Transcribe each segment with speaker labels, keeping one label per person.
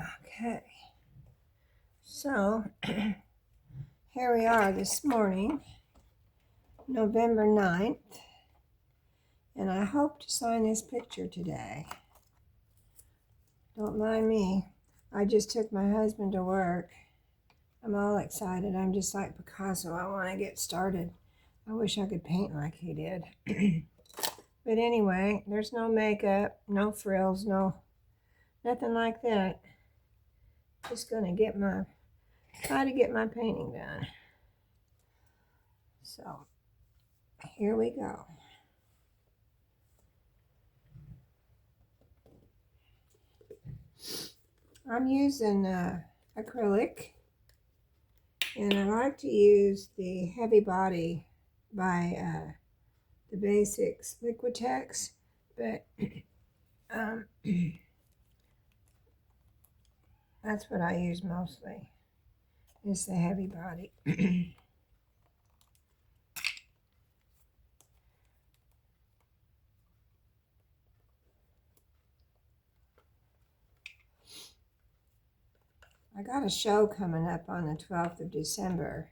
Speaker 1: Okay, so here we are this morning, November 9th, and I hope to sign this picture today. Don't mind me. I just took my husband to work. I'm all excited. I'm just like Picasso. I want to get started. I wish I could paint like he did. But anyway, there's no makeup, no frills, nothing like that. Just gonna try to get my painting done. So here we go. I'm using acrylic, and I like to use the Heavy Body by the Basics Liquitex, but that's what I use mostly, is the Heavy Body. I got a show coming up on the 12th of December,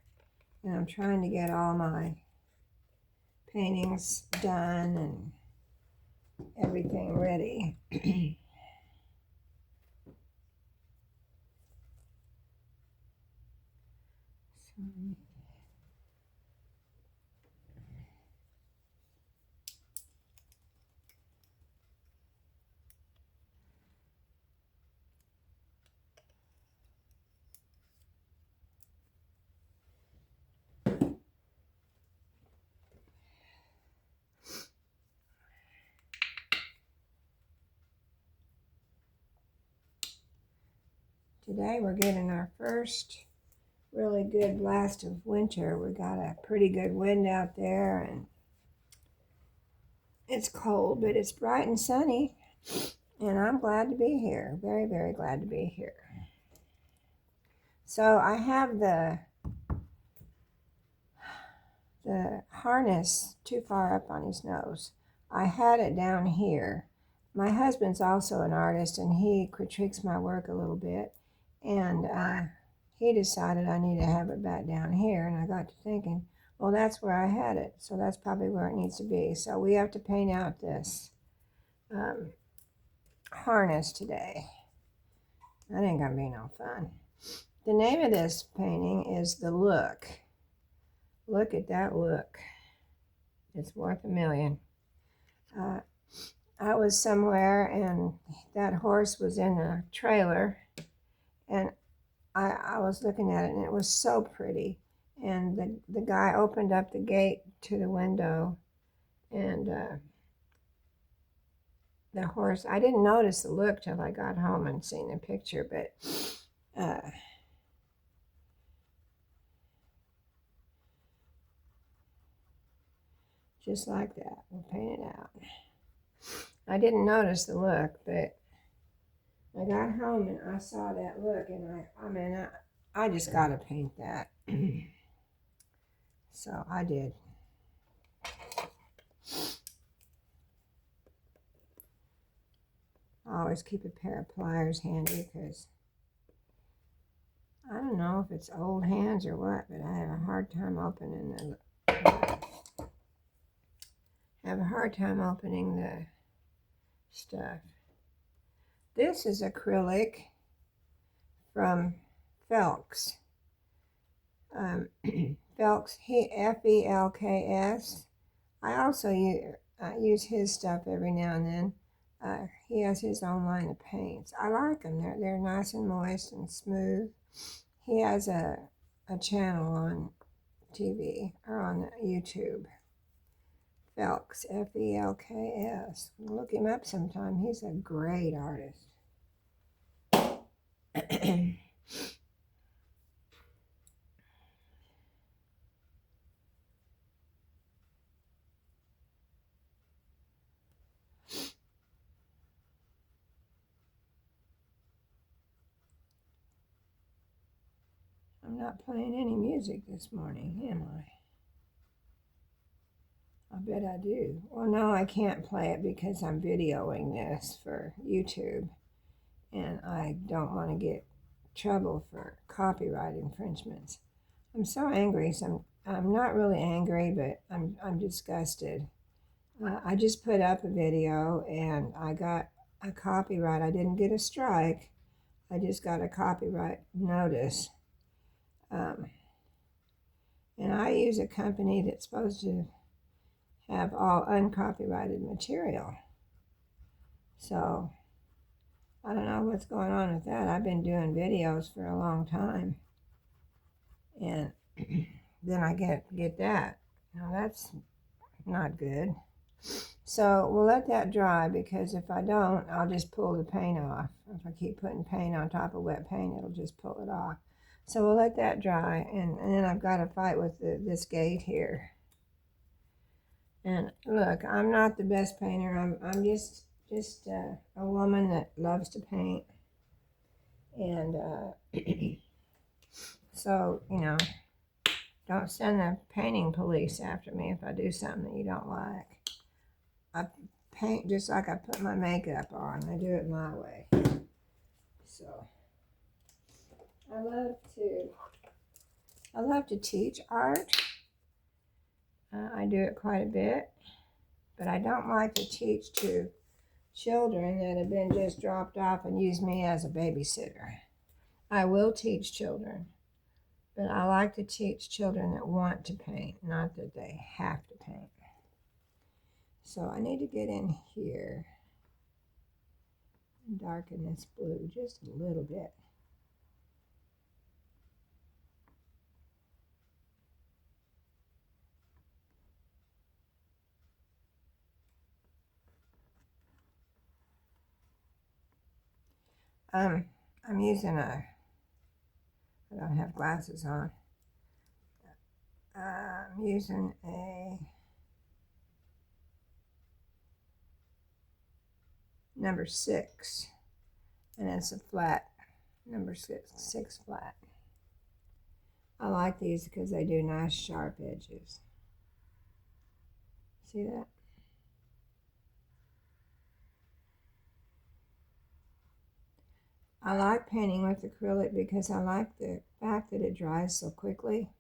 Speaker 1: and I'm trying to get all my paintings done and everything ready. Today we're getting our first really good blast of winter. We got a pretty good wind out there, and it's cold, but it's bright and sunny, and I'm glad to be here. Very, very glad to be here. So I have the harness too far up on his nose. I had it down here. My husband's also an artist, and he critiques my work a little bit, and he decided I need to have it back down here, and I got to thinking, well, that's where I had it, so that's probably where it needs to be. So we have to paint out this harness today. That ain't gonna be no fun. The name of this painting is The Look. Look at that look. It's worth $1 million. I was somewhere, and that horse was in a trailer, and I was looking at it, and it was so pretty. And the guy opened up the gate to the window, and the horse, I didn't notice the look till I got home and seen the picture, but just like that, we'll paint it out. I didn't notice the look, but I got home and I saw that look, and I just got to paint that. So I did. I always keep a pair of pliers handy because I don't know if it's old hands or what, but I have a hard time opening the stuff. This is acrylic from Felks. Felks, Felks. I also use his stuff every now and then. He has his own line of paints. I like them. They're nice and moist and smooth. He has a channel on TV or on YouTube. Felks, Felks. Look him up sometime. He's a great artist. I'm not playing any music this morning, am I? I bet I do. Well, no, I can't play it because I'm videoing this for YouTube. and I don't want to get trouble for copyright infringements. I'm so angry. I'm not really angry, but I'm disgusted. I just put up a video and I got a copyright. I didn't get a strike. I just got a copyright notice. Um, and I use a company that's supposed to have all uncopyrighted material. So I don't know what's going on with that. I've been doing videos for a long time. And then I get that. Now that's not good. So we'll let that dry, because if I don't, I'll just pull the paint off. If I keep putting paint on top of wet paint, it'll just pull it off. So we'll let that dry, and then I've got to fight with this gate here. And look, I'm not the best painter. I'm just a woman that loves to paint. And so, don't send the painting police after me if I do something that you don't like. I paint just like I put my makeup on. I do it my way. So I love to teach art. I do it quite a bit, but I don't like to teach to children that have been just dropped off and use me as a babysitter. I will teach children, but I like to teach children that want to paint, not that they have to paint. So I need to get in here and darken this blue just a little bit. I'm using I don't have glasses on. I'm using a number 6, and it's a flat, number 6 flat. I like these because they do nice sharp edges. See that? I like painting with acrylic because I like the fact that it dries so quickly.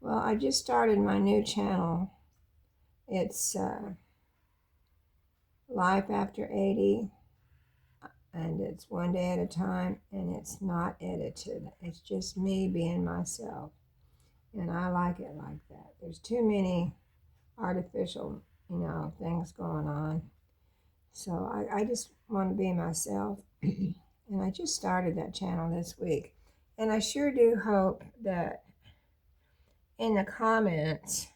Speaker 1: Well, I just started my new channel. It's Life After 80, and it's one day at a time, and it's not edited. It's just me being myself, and I like it like that. There's too many artificial, things going on. So I just want to be myself. And I just started that channel this week. And I sure do hope that in the comments,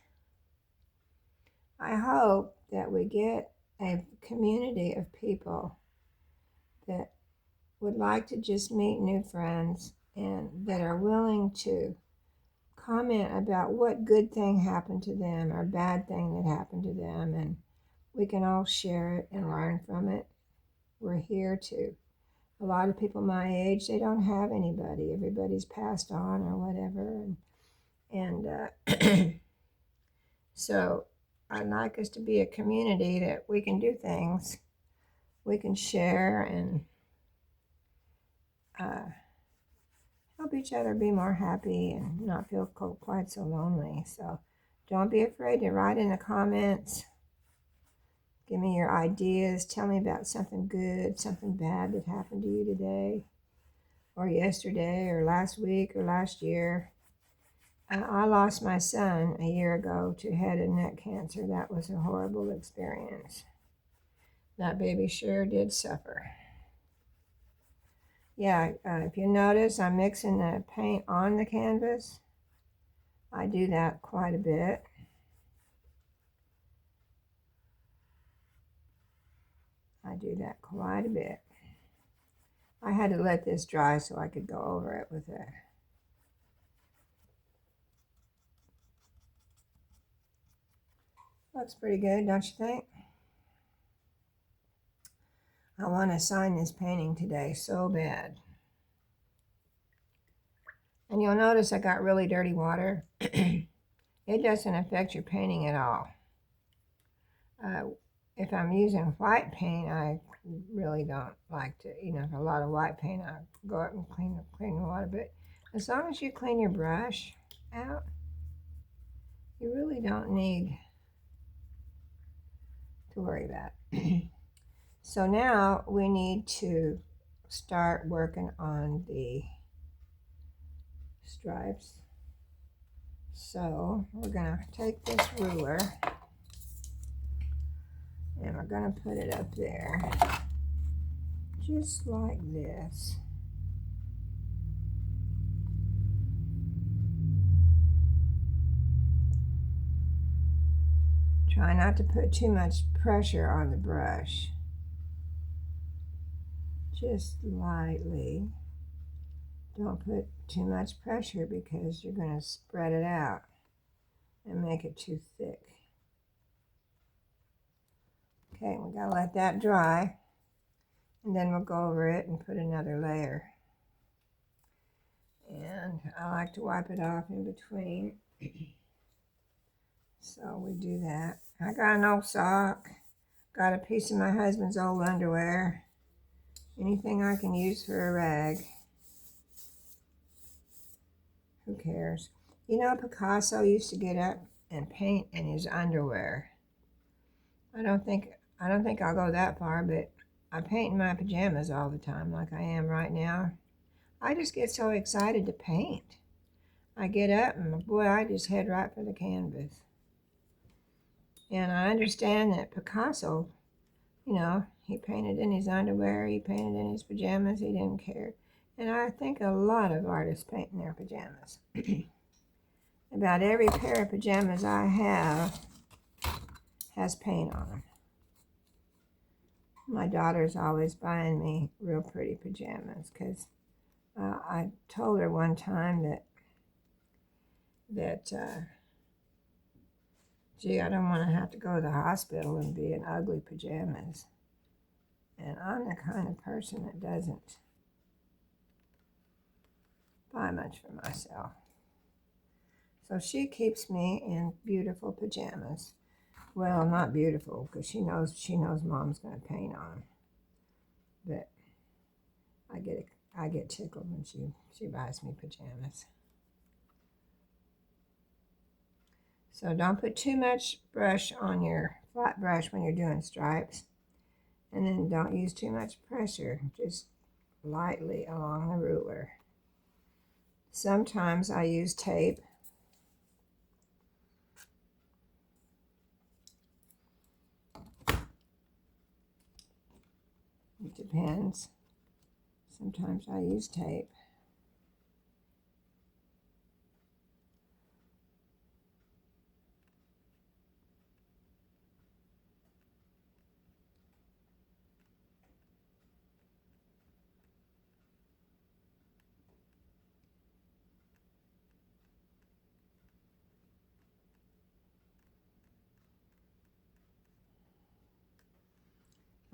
Speaker 1: I hope that we get a community of people that would like to just meet new friends and that are willing to comment about what good thing happened to them or bad thing that happened to them, and we can all share it and learn from it. We're here to. A lot of people my age, they don't have anybody. Everybody's passed on or whatever, and so I'd like us to be a community that we can do things, we can share, and help each other be more happy and not feel quite so lonely. So don't be afraid to write in the comments. Give me your ideas. Tell me about something good, something bad that happened to you today, or yesterday, or last week, or last year. I lost my son a year ago to head and neck cancer. That was a horrible experience. That baby sure did suffer. Yeah, if you notice, I'm mixing the paint on the canvas. I do that quite a bit. I had to let this dry so I could go over it with it. Looks pretty good, don't you think? I want to sign this painting today so bad. And you'll notice I got really dirty water. It doesn't affect your painting at all. if I'm using white paint, I really don't like to, a lot of white paint, I go up and clean the water. But as long as you clean your brush out, you really don't need to worry about it. So now we need to start working on the stripes. So we're going to take this ruler and we're going to put it up there just like this. Try not to put too much pressure on the brush. Just lightly. Don't put too much pressure because you're going to spread it out and make it too thick. Okay, we got to let that dry, and then we'll go over it and put another layer. And I like to wipe it off in between. So we do that. I got an old sock, got a piece of my husband's old underwear, anything I can use for a rag. Who cares? You know, Picasso used to get up and paint in his underwear. I don't think I'll go that far, but I paint in my pajamas all the time like I am right now. I just get so excited to paint. I get up and boy, I just head right for the canvas. And I understand that Picasso, he painted in his underwear, he painted in his pajamas, he didn't care. And I think a lot of artists paint in their pajamas. About every pair of pajamas I have has paint on them. My daughter's always buying me real pretty pajamas because I told her one time that gee, I don't want to have to go to the hospital and be in ugly pajamas. And I'm the kind of person that doesn't buy much for myself. So she keeps me in beautiful pajamas. Well, not beautiful because she knows Mom's going to paint on them. But I get tickled when she buys me pajamas. So don't put too much brush on your flat brush when you're doing stripes. And then don't use too much pressure, just lightly along the ruler. Sometimes I use tape. It depends. Sometimes I use tape.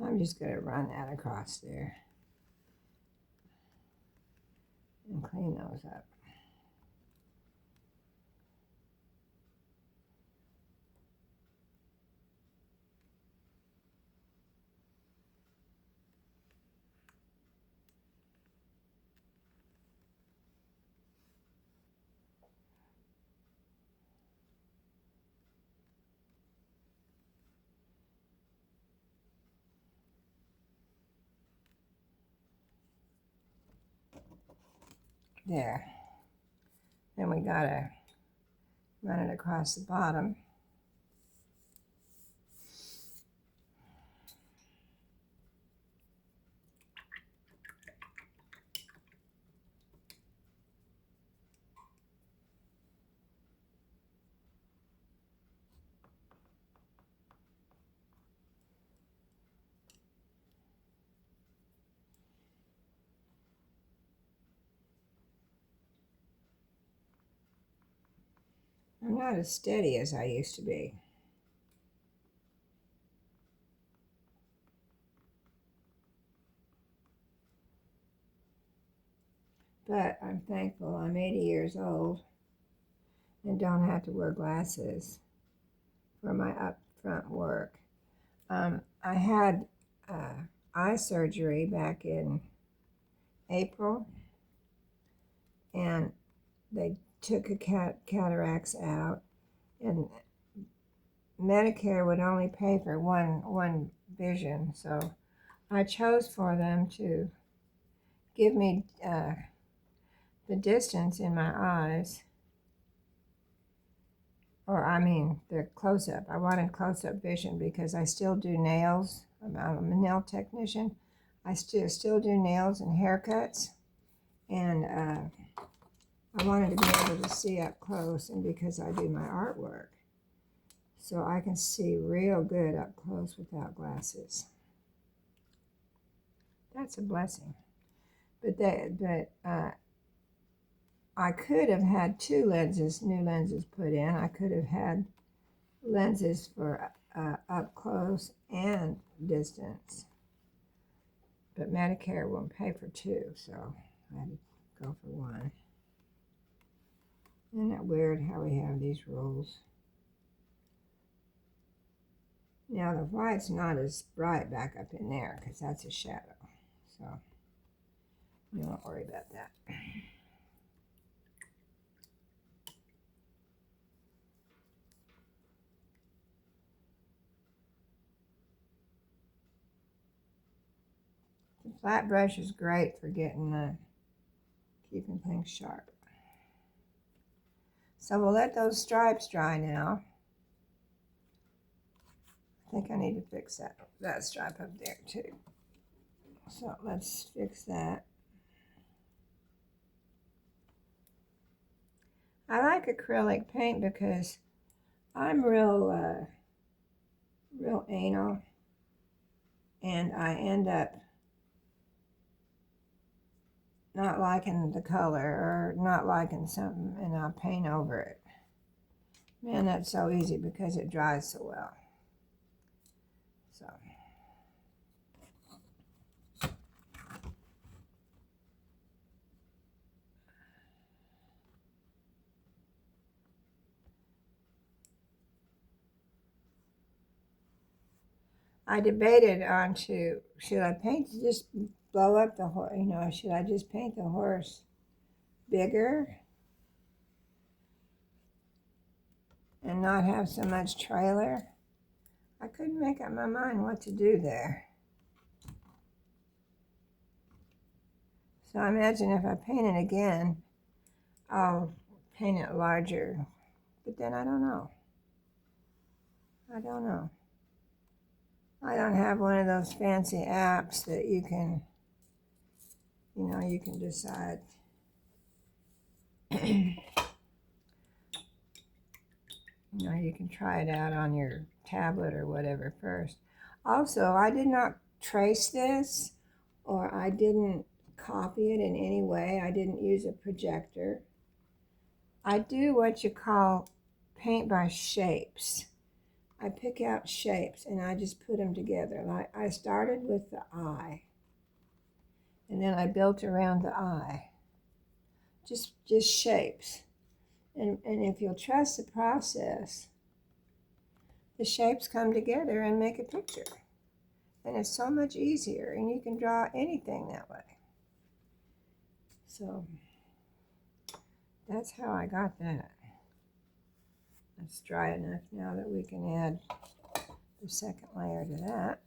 Speaker 1: I'm just going to run that across there and clean those up. There. Then we got to run it across the bottom. I'm not as steady as I used to be. But I'm thankful I'm 80 years old and don't have to wear glasses for my upfront work. I had eye surgery back in April, and they took a cataracts out, and Medicare would only pay for one vision, so I chose for them to give me the distance in my eyes, or I mean the close-up. I wanted close-up vision because I still do nails. I'm a nail technician. I still do nails and haircuts, and I wanted to be able to see up close, and because I do my artwork, so I can see real good up close without glasses. That's a blessing. But I could have had two new lenses put in. I could have had lenses for up close and distance, but Medicare won't pay for two, so I had to go for one. Isn't that weird how we have these rules? Now the white's not as bright back up in there because that's a shadow, so we won't worry about that. The flat brush is great for getting keeping things sharp. So we'll let those stripes dry now. I think I need to fix that stripe up there too. So let's fix that. I like acrylic paint because I'm real anal, and I end up not liking the color or not liking something, and I'll paint over it. Man, that's so easy because it dries so well. So I debated on should I paint just blow up the horse, should I just paint the horse bigger and not have so much trailer? I couldn't make up my mind what to do there. So I imagine if I paint it again, I'll paint it larger. But then I don't know. I don't have one of those fancy apps that you can decide. You can try it out on your tablet or whatever first. Also, I did not trace this, or I didn't copy it in any way. I didn't use a projector. I do what you call paint by shapes. I pick out shapes and I just put them together. Like I started with the eye, and then I built around the eye. Just shapes. And if you'll trust the process, the shapes come together and make a picture. And it's so much easier, and you can draw anything that way. So that's how I got that. It's dry enough now that we can add the second layer to that.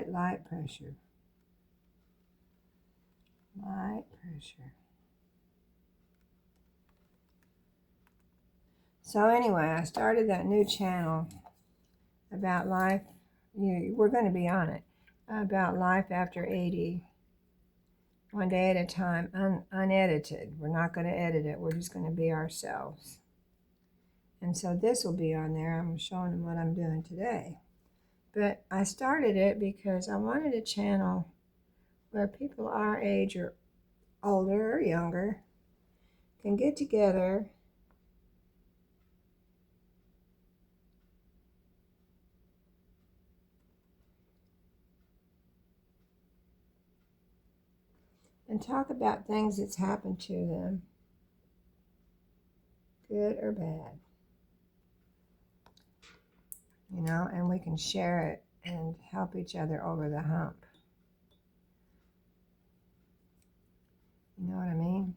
Speaker 1: Light pressure. Light pressure. So anyway, I started that new channel about life. We're going to be on it. About life after 80. One day at a time, unedited. We're not going to edit it. We're just going to be ourselves. And so this will be on there. I'm showing them what I'm doing today. But I started it because I wanted a channel where people our age or older or younger can get together and talk about things that's happened to them, good or bad, and we can share it and help each other over the hump. You know what I mean?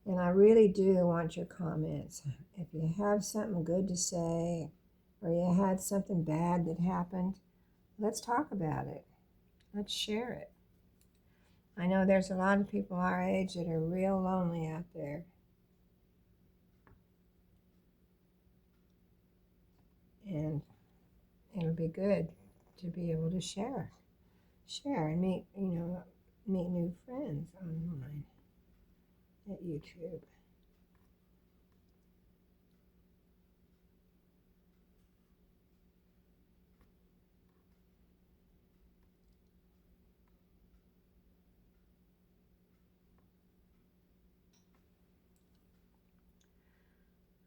Speaker 1: And I really do want your comments. If you have something good to say, or you had something bad that happened, let's talk about it. Let's share it. I know there's a lot of people our age that are real lonely out there. And it'll be good to be able to share and meet new friends online at YouTube.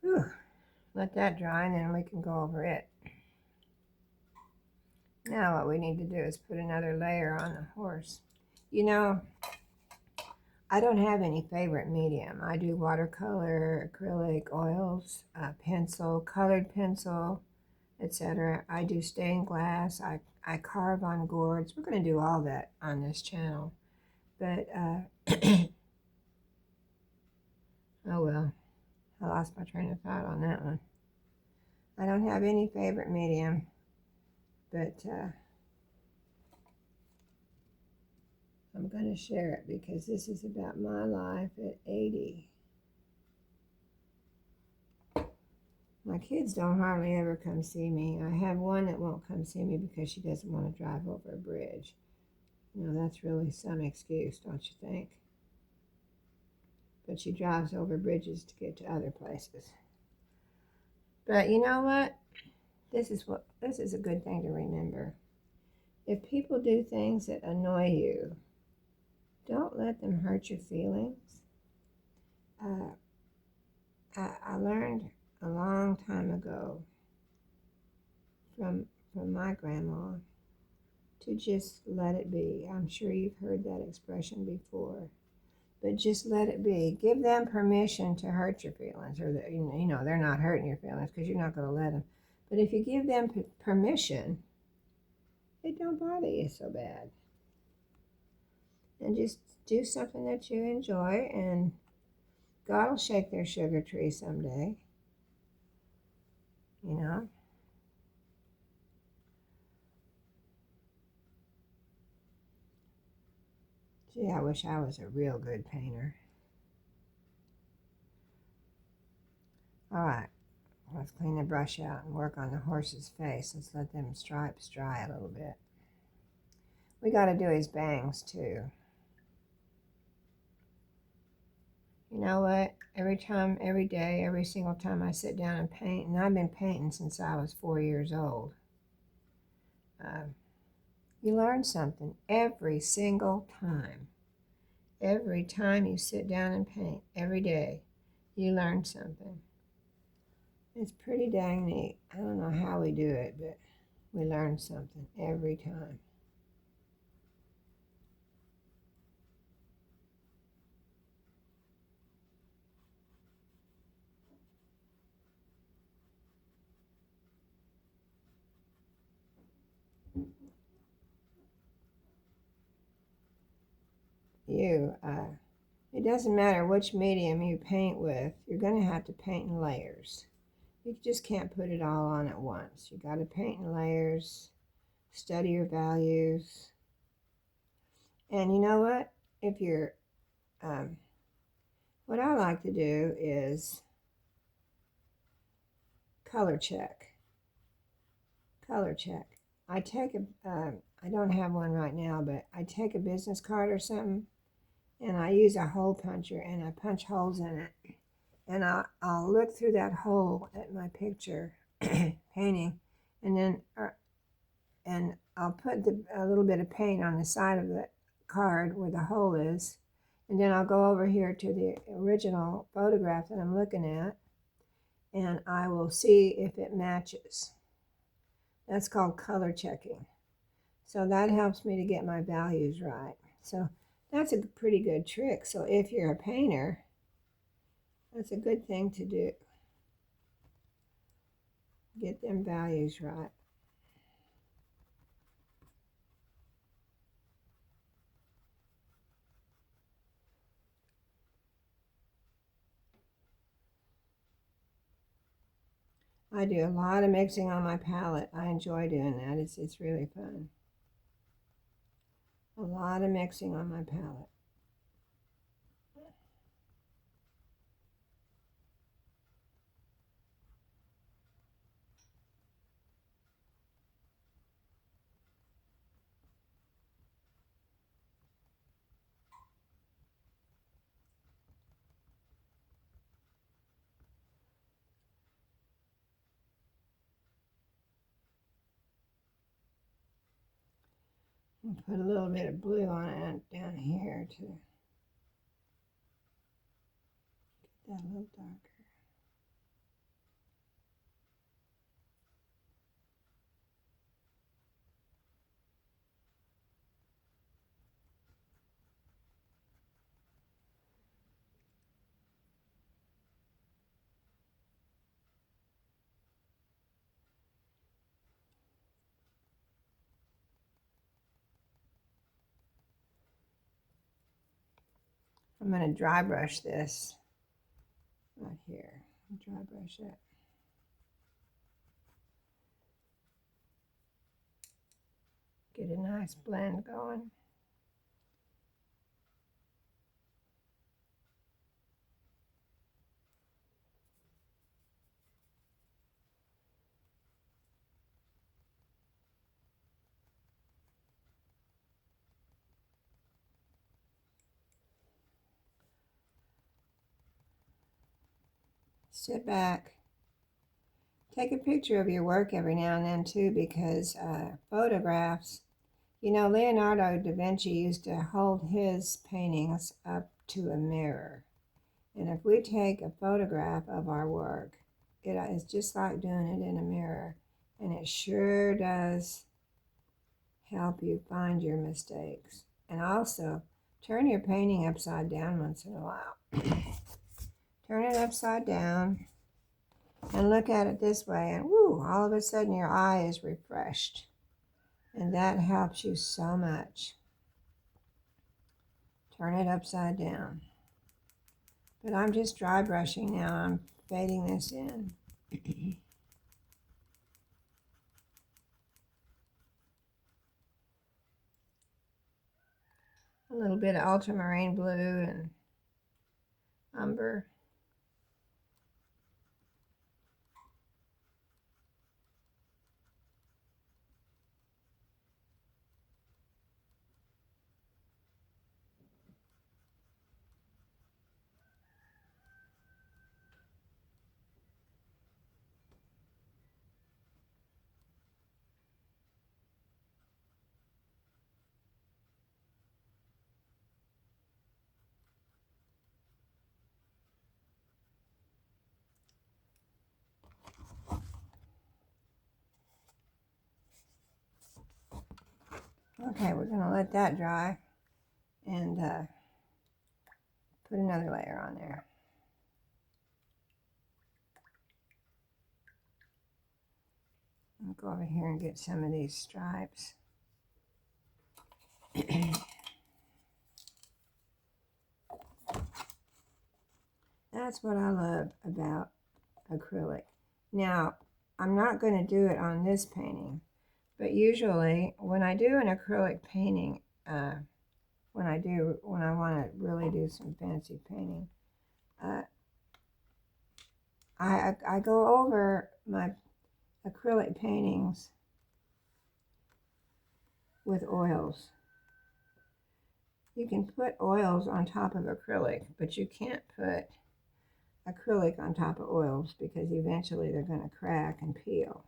Speaker 1: Whew. Let that dry and then we can go over it. Now what we need to do is put another layer on the horse. I don't have any favorite medium. I do watercolor, acrylic, oils, pencil, colored pencil, etc. I do stained glass. I carve on gourds. We're going to do all that on this channel. But, oh well, I lost my train of thought on that one. I don't have any favorite medium, but I'm going to share it because this is about my life at 80. My kids don't hardly ever come see me. I have one that won't come see me because she doesn't want to drive over a bridge. That's really some excuse, don't you think? But she drives over bridges to get to other places. But you know what? This is a good thing to remember. If people do things that annoy you, don't let them hurt your feelings. I learned a long time ago from my grandma to just let it be. I'm sure you've heard that expression before, but just let it be. Give them permission to hurt your feelings, or that, they're not hurting your feelings because you're not going to let them. But if you give them permission, it don't bother you so bad. And just do something that you enjoy, and God will shake their sugar tree someday. Gee, I wish I was a real good painter. All right, let's clean the brush out and work on the horse's face. Let's let them stripes dry a little bit. We got to do his bangs too. You know what? Every day, every single time I sit down and paint, and I've been painting since I was 4 years old, you learn something every single time. Every time you sit down and paint, every day, you learn something. It's pretty dang neat. I don't know how we do it, but we learn something every time. It doesn't matter which medium you paint with, you're going to have to paint in layers. You just can't put it all on at once. You got to paint in layers, study your values. And you know what? If you're, what I like to do is color check. Color check. I don't have one right now, but I take a business card or something, and I use a hole puncher, and I punch holes in it. And I'll look through that hole at my picture painting, and then and I'll put a little bit of paint on the side of the card where the hole is, and then I'll go over here to the original photograph that I'm looking at, and I will see if it matches. That's called color checking. So that helps me to get my values right. So That's a pretty good trick. So if you're a painter, that's a good thing to do. Get them values right. I do a lot of mixing on my palette. I enjoy doing that. It's really fun. A lot of mixing on my palette. I'll put a little bit of blue on it down here to get that a little darker. I'm going to dry brush this right here. Dry brush it. Get a nice blend going. Sit back. Take a picture of your work every now and then too, because photographs, you know, Leonardo da Vinci used to hold his paintings up to a mirror. And if we take a photograph of our work, it is just like doing it in a mirror. And it sure does help you find your mistakes. And also, turn your painting upside down once in a while. Turn it upside down and look at it this way, and woo, all of a sudden your eye is refreshed. And that helps you so much. Turn it upside down. But I'm just dry brushing now. I'm fading this in. A little bit of ultramarine blue and umber. Okay, we're going to let that dry and put another layer on there. I'll go over here and get some of these stripes. That's what I love about acrylic. Now, I'm not going to do it on this painting, but usually when I do an acrylic painting, when I want to really do some fancy painting, I go over my acrylic paintings with oils. You can put oils on top of acrylic, but you can't put acrylic on top of oils because eventually they're going to crack and peel.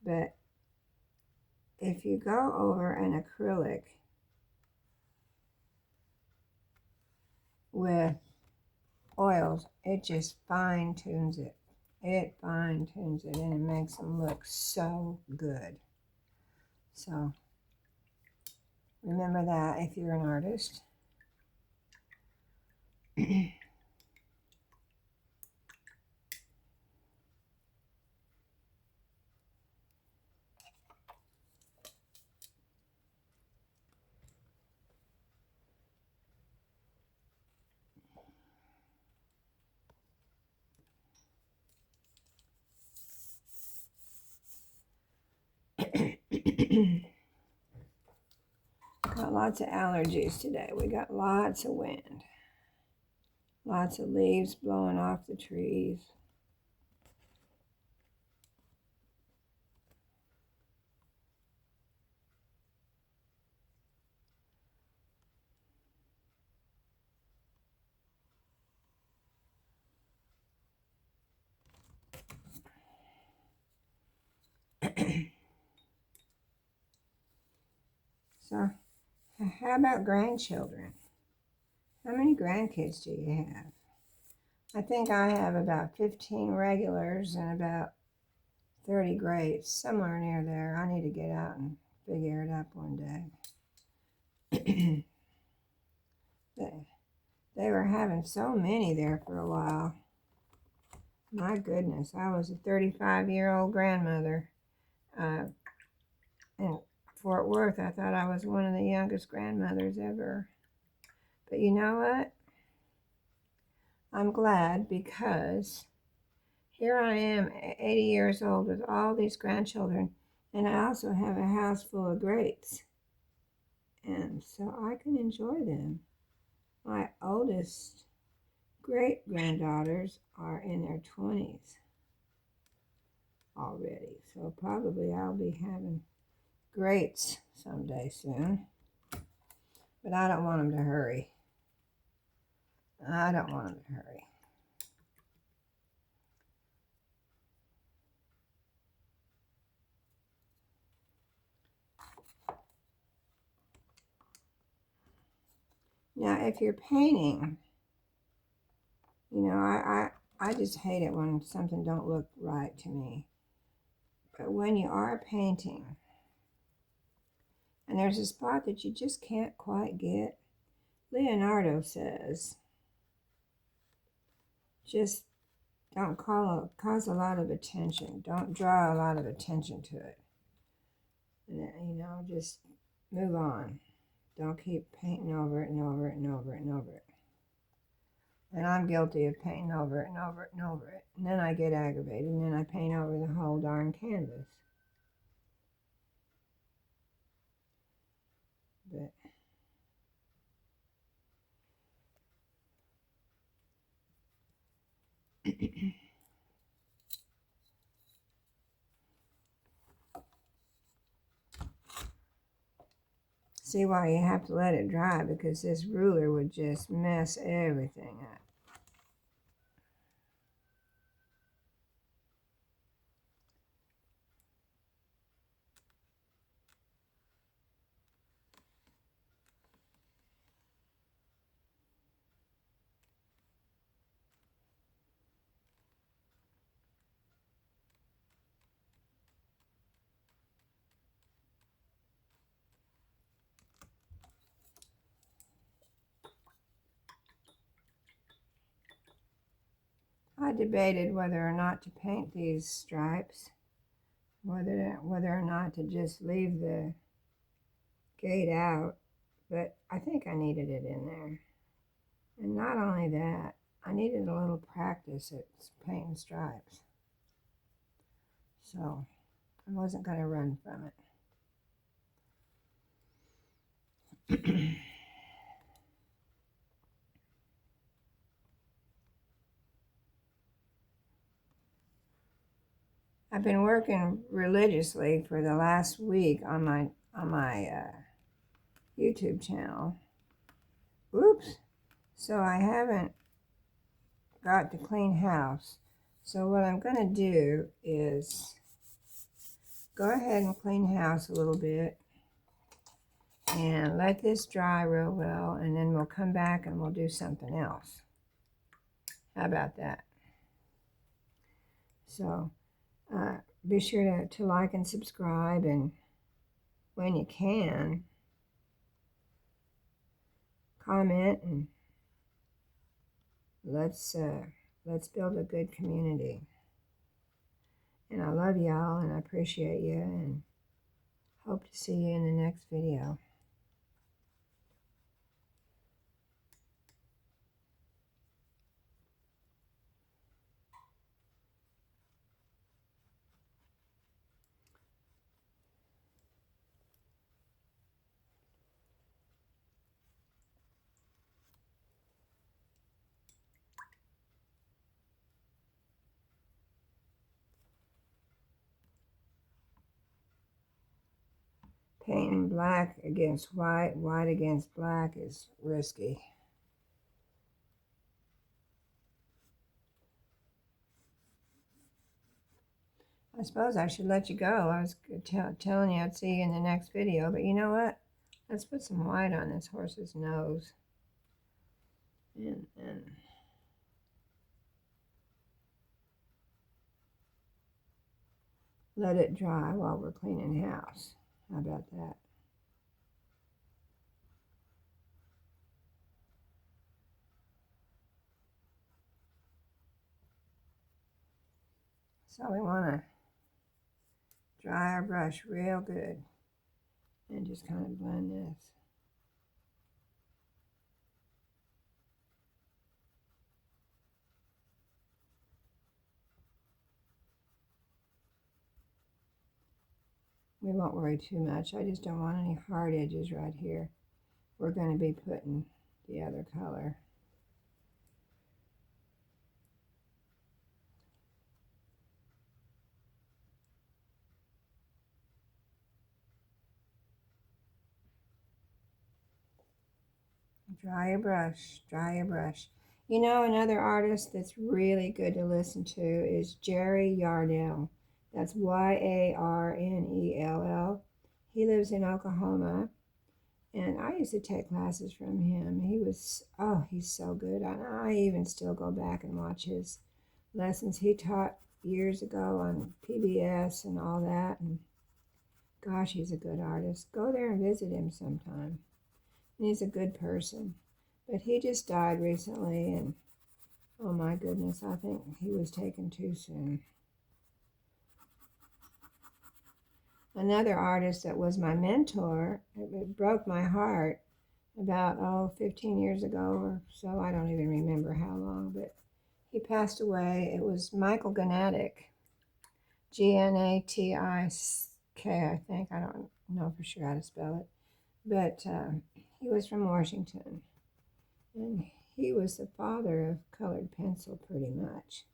Speaker 1: But if you go over an acrylic with oils, it just fine tunes it. It fine tunes it and it makes them look so good. So remember that if you're an artist. Got lots of allergies today. We got lots of wind. Lots of leaves blowing off the trees. So, how about grandchildren? How many grandkids do you have? I think I have about 15 regulars and about 30 greats, somewhere near there. I need to get out and figure it up one day. They were having so many there for a while. My goodness, I was a 35-year-old grandmother. In Fort Worth, I thought I was one of the youngest grandmothers ever. But you know what? I'm glad, because here I am, 80 years old, with all these grandchildren, and I also have a house full of greats. And so I can enjoy them. My oldest great granddaughters are in their 20s already. So probably I'll be having greats someday soon. But I don't want them to hurry. I don't want them to hurry. Now, if you're painting, you know, I just hate it when something don't look right to me. But when you are painting, and there's a spot that you just can't quite get, Leonardo says, just don't cause a lot of attention. Don't draw a lot of attention to it. And, you know, just move on. Don't keep painting over it and over it and over it and over it. And I'm guilty of painting over it and over it and over it. And then I get aggravated, and then I paint over the whole darn canvas. But see why you have to let it dry, because this ruler would just mess everything up. I debated whether or not to paint these stripes, whether or not to just leave the gate out, but I think I needed it in there. And not only that, I needed a little practice at painting stripes. So I wasn't going to run from it. I've been working religiously for the last week on my YouTube channel. Oops. So I haven't got to clean house. So what I'm going to do is go ahead and clean house a little bit and let this dry real well, and then we'll come back and we'll do something else. How about that? So be sure to like and subscribe, and when you can, comment and let's build a good community. And I love y'all, and I appreciate you, and hope to see you in the next video. Painting black against white, white against black is risky. I suppose I should let you go. I was telling you I'd see you in the next video, but you know what? Let's put some white on this horse's nose. And let it dry while we're cleaning house. How about that? So we want to dry our brush real good and just kind of blend this. We won't worry too much. I just don't want any hard edges right here. We're going to be putting the other color. Dry your brush, dry your brush. You know, another artist that's really good to listen to is Jerry Yarnell. That's Yarnell. He lives in Oklahoma, and I used to take classes from him. He's so good. I even still go back and watch his lessons he taught years ago on PBS and all that. And gosh, he's a good artist. Go there and visit him sometime. And he's a good person. But he just died recently, and oh my goodness, I think he was taken too soon. Another artist that was my mentor, it broke my heart about 15 years ago or so. I don't even remember how long, but he passed away. It was Michael Gnatic, Gnatik, I think. I don't know for sure how to spell it. But he was from Washington, and he was the father of colored pencil pretty much.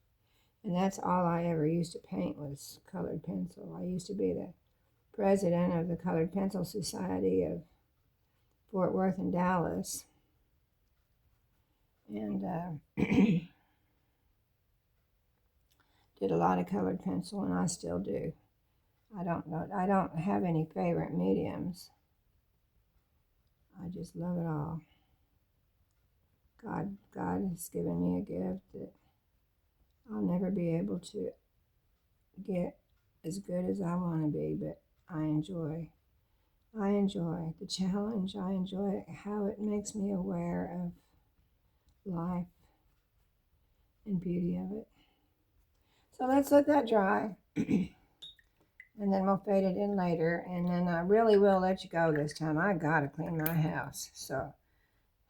Speaker 1: And that's all I ever used to paint was colored pencil. I used to be the president of the Colored Pencil Society of Fort Worth and Dallas. And did a lot of colored pencil, and I still do. I don't have any favorite mediums. I just love it all. God has given me a gift that I'll never be able to get as good as I want to be, but I enjoy the challenge. I enjoy how it makes me aware of life and beauty of it. So let's let that dry. And then we'll fade it in later. And then I really will let you go this time. I gotta clean my house. So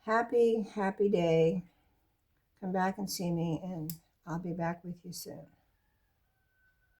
Speaker 1: happy day. Come back and see me, and I'll be back with you soon.